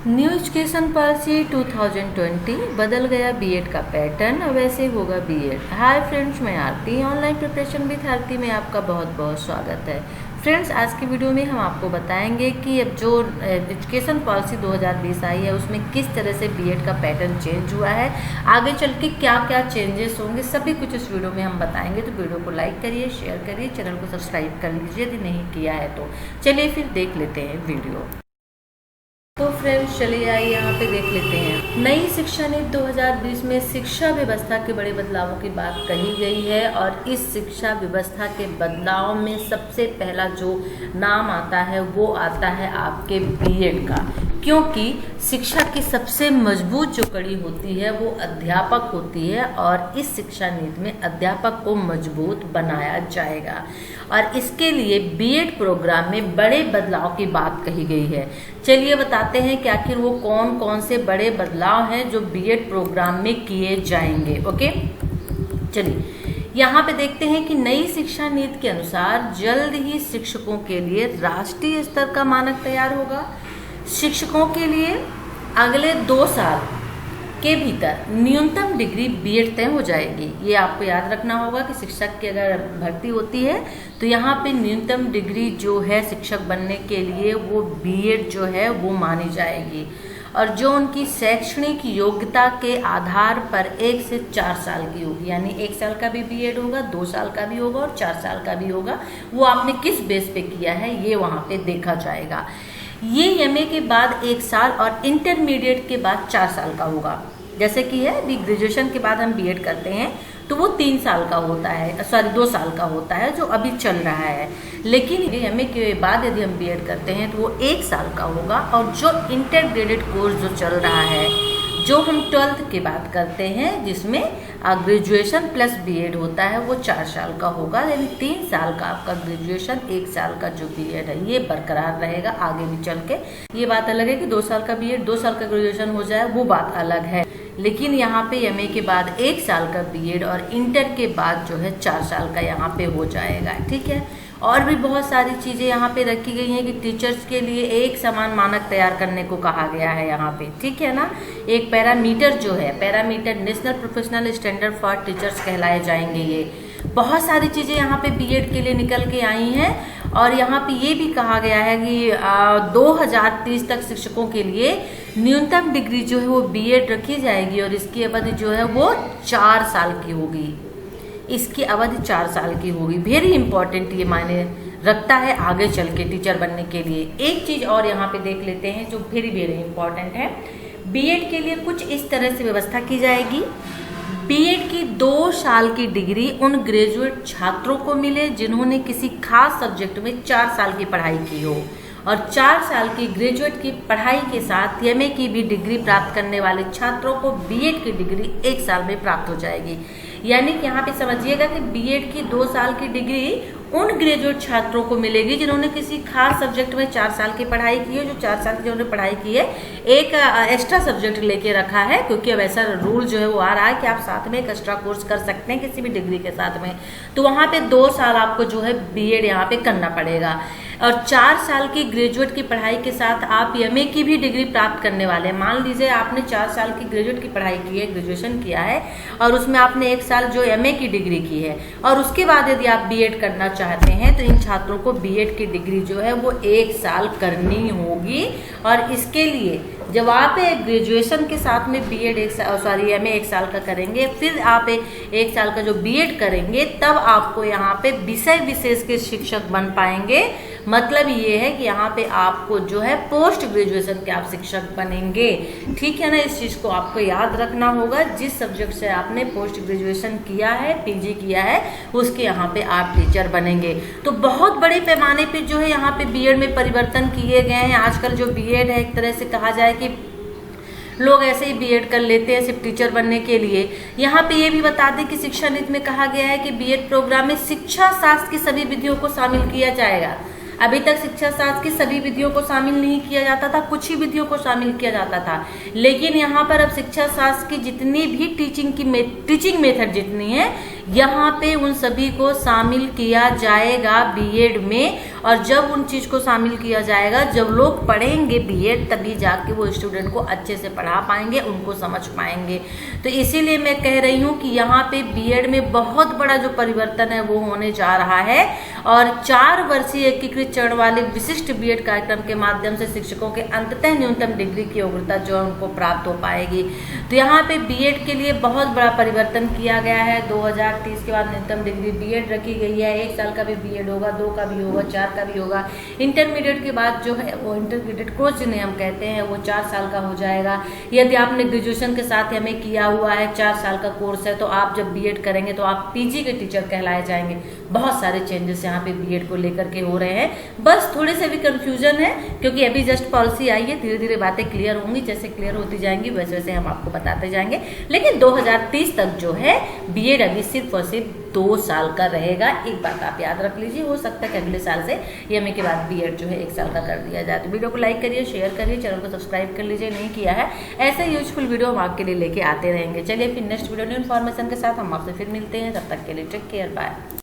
New education policy 2020 बदल गया BEd का पैटर्न, अब ऐसे होगा बीएड। हाय फ्रेंड्स, मैं आरती, ऑनलाइन प्रिपरेशन विद आरती में आपका बहुत बहुत स्वागत है। फ्रेंड्स, आज की वीडियो में हम आपको बताएंगे कि अब जो एजुकेशन पॉलिसी 2020 आई है उसमें किस तरह से बीएड का पैटर्न चेंज हुआ है, आगे चल के क्या क्या चेंजेस होंगे, सभी कुछ इस वीडियो में हम बताएंगे। तो वीडियो को लाइक करिए, शेयर करिए, चैनल को सब्सक्राइब कर लीजिए यदि नहीं किया है तो। चलिए फिर देख लेते हैं वीडियो। तो फ्रेंड्स चलिए आइए यहाँ पे देख लेते हैं। नई शिक्षा नीति 2020 में शिक्षा व्यवस्था के बड़े बदलावों की बात कही गई है और इस शिक्षा व्यवस्था के बदलाव में सबसे पहला जो नाम आता है वो आता है आपके बीएड का, क्योंकि शिक्षा की सबसे मजबूत जो कड़ी होती है वो अध्यापक होती है और इस शिक्षा नीति में अध्यापक को मजबूत बनाया जाएगा और इसके लिए बीएड प्रोग्राम में बड़े बदलाव की बात कही गई है। चलिए बताते हैं कि आखिर वो कौन कौन से बड़े बदलाव हैं जो बीएड प्रोग्राम में किए जाएंगे। ओके, चलिए यहाँ पे देखते हैं कि नई शिक्षा नीति के अनुसार जल्द ही शिक्षकों के लिए राष्ट्रीय स्तर का मानक तैयार होगा। शिक्षकों के लिए अगले 2 साल के भीतर न्यूनतम डिग्री बीएड तय हो जाएगी। ये आपको याद रखना होगा कि शिक्षक की अगर भर्ती होती है तो यहाँ पे न्यूनतम डिग्री जो है शिक्षक बनने के लिए वो बीएड जो है वो मानी जाएगी और जो उनकी शैक्षणिक योग्यता के आधार पर 1 से 4 साल की होगी, यानी 1 साल का भी बीएड होगा, 2 साल का भी होगा और 4 साल का भी होगा। वो आपने किस बेस पे किया है ये वहाँ पे देखा जाएगा। ये एमए के बाद 1 साल और इंटरमीडिएट के बाद 4 साल का होगा। जैसे कि है अभी ग्रेजुएशन के बाद हम बीएड करते हैं तो वो 3 साल का होता है, 2 साल का होता है जो अभी चल रहा है। लेकिन एमए के बाद यदि हम बीएड करते हैं तो वो 1 साल का होगा और जो इंटरग्रेडेड कोर्स जो चल रहा है, जो हम 12th के बाद करते हैं जिसमें ग्रेजुएशन प्लस बीएड होता है, वो 4 साल का होगा। यानी 3 साल का आपका ग्रेजुएशन, 1 साल का जो बीएड है ये बरकरार रहेगा आगे भी चल के। ये बात अलग है कि 2 साल का बीएड, 2 साल का ग्रेजुएशन हो जाए, वो बात अलग है। लेकिन यहाँ पे एमए के बाद 1 साल का बीएड और इंटर के बाद जो है 4 साल का यहाँ पे हो जाएगा। ठीक है, और भी बहुत सारी चीज़ें यहाँ पे रखी गई हैं कि टीचर्स के लिए एक समान मानक तैयार करने को कहा गया है यहाँ पे। ठीक है ना, एक पैरामीटर जो है, parameter national professional standard for teachers कहलाए जाएंगे। ये बहुत सारी चीज़ें यहाँ पे बीएड के लिए निकल के आई हैं और यहाँ पे ये भी कहा गया है कि 2030 तक शिक्षकों के लिए न्यूनतम डिग्री जो है वो बीएड रखी जाएगी और इसकी अवधि जो है वो 4 साल की होगी। इसकी अवधि 4 साल की होगी। वेरी इंपॉर्टेंट ये मायने रखता है आगे चल के टीचर बनने के लिए। एक चीज़ और यहाँ पे देख लेते हैं जो वेरी वेरी इंपॉर्टेंट है। बीएड के लिए कुछ इस तरह से व्यवस्था की जाएगी। बीएड की 2 साल की डिग्री उन ग्रेजुएट छात्रों को मिले जिन्होंने किसी खास सब्जेक्ट में 4 साल की पढ़ाई की हो और 4 साल की ग्रेजुएट की पढ़ाई के साथ एमए की भी डिग्री प्राप्त करने वाले छात्रों को बीएड की डिग्री 1 साल में प्राप्त हो जाएगी। यानी कि यहाँ पे समझिएगा कि बीएड की 2 साल की डिग्री उन ग्रेजुएट छात्रों को मिलेगी जिन्होंने किसी खास सब्जेक्ट में 4 साल की पढ़ाई की है। जो 4 साल की जिन्होंने पढ़ाई की है, एक एक्स्ट्रा सब्जेक्ट लेके रखा है, क्योंकि अब ऐसा रूल जो है वो आ रहा है कि आप साथ में एक एक्स्ट्रा कोर्स कर सकते हैं किसी भी डिग्री के साथ में। तो वहाँ पे 2 साल आपको जो है बीएड यहाँ पे करना पड़ेगा और 4 साल की ग्रेजुएट की पढ़ाई के साथ आप एमए की भी डिग्री प्राप्त करने वाले हैं। मान लीजिए आपने 4 साल की ग्रेजुएट की पढ़ाई की है, ग्रेजुएशन किया है और उसमें आपने 1 साल जो एमए की डिग्री की है और उसके बाद यदि आप बीएड करना चाहते हैं तो इन छात्रों को बीएड की डिग्री जो है वो 1 साल करनी होगी। और इसके लिए जब आप ग्रेजुएशन के साथ में बीएड एमए 1 साल का करेंगे, फिर आप 1 साल का जो बीएड करेंगे, तब आपको यहाँ पे विषय विशेष के शिक्षक बन पाएंगे। मतलब ये है कि यहाँ पे आपको जो है पोस्ट ग्रेजुएशन के आप शिक्षक बनेंगे। ठीक है ना, इस चीज़ को आपको याद रखना होगा। जिस सब्जेक्ट से आपने पोस्ट ग्रेजुएशन किया है, पीजी किया है, उसके यहाँ पे आप टीचर बनेंगे। तो बहुत बड़े पैमाने पे जो है यहाँ पे बीएड में परिवर्तन किए गए हैं। आजकल जो बीएड है, एक तरह से कहा जाए कि लोग ऐसे ही बीएड कर लेते हैं सिर्फ टीचर बनने के लिए। यहाँ पे ये भी बता दें कि शिक्षा नीति में कहा गया है कि बीएड प्रोग्राम में शिक्षा शास्त्र की सभी विधियों को शामिल किया जाएगा। अभी तक शिक्षा शास्त्र की सभी विधियों को शामिल नहीं किया जाता था, कुछ ही विधियों को शामिल किया जाता था। लेकिन यहाँ पर अब शिक्षा शास्त्र की जितनी भी टीचिंग मेथड जितनी है, यहाँ पे उन सभी को शामिल किया जाएगा बीएड में। और जब उन चीज को शामिल किया जाएगा, जब लोग पढ़ेंगे बीएड, तभी जाके वो स्टूडेंट को अच्छे से पढ़ा पाएंगे, उनको समझ पाएंगे। तो इसीलिए मैं कह रही हूँ कि यहाँ पे बीएड में बहुत बड़ा जो परिवर्तन है वो होने जा रहा है। और 4 वर्षीय एकीकृत चरण वाले विशिष्ट बीएड कार्यक्रम के माध्यम से शिक्षकों के अंततः न्यूनतम डिग्री की योग्यता जो है उनको प्राप्त हो पाएगी। तो यहाँ पे बीएड के लिए बहुत बड़ा परिवर्तन किया गया है। 2030 के बाद न्यूनतम डिग्री बीएड रखी गई है। 1 साल का भी बीएड होगा, 2 का भी होगा, 4 का भी होगा। इंटरमीडिएट के बाद जो है वो इंटरमीडिएट कोर्स जिन्हें हम कहते हैं वो 4 साल का हो जाएगा। यदि आपने ग्रेजुएशन के साथ हमें किया हुआ है, 4 साल का कोर्स है, तो आप जब बीएड करेंगे तो आप पीजी के टीचर कहलाए जाएंगे। बहुत सारे चेंजेस यहाँ पे बीएड को लेकर के हो रहे हैं। बस थोड़े से भी कंफ्यूजन है क्योंकि अभी जस्ट पॉलिसी आई है। धीरे धीरे बातें क्लियर होंगी, जैसे क्लियर होती जाएंगी वैसे वैसे हम आपको बताते जाएंगे। लेकिन 2030 तक जो है बीएड अभी सिर्फ और सिर्फ 2 साल का रहेगा। एक बात आप याद रख लीजिए, हो सकता है कि अगले साल से एमए के बाद बीएड जो है 1 साल का कर दिया जाए। तो वीडियो को लाइक करिए, शेयर करिए, चैनल को सब्सक्राइब कर लीजिए नहीं किया है। ऐसे यूजफुल वीडियो हम आपके लिए लेके आते रहेंगे। चलिए फिर नेक्स्ट वीडियो न्यू इन्फॉर्मेशन के साथ हम आपसे फिर मिलते हैं। तब तक के लिए टेक केयर, बाय।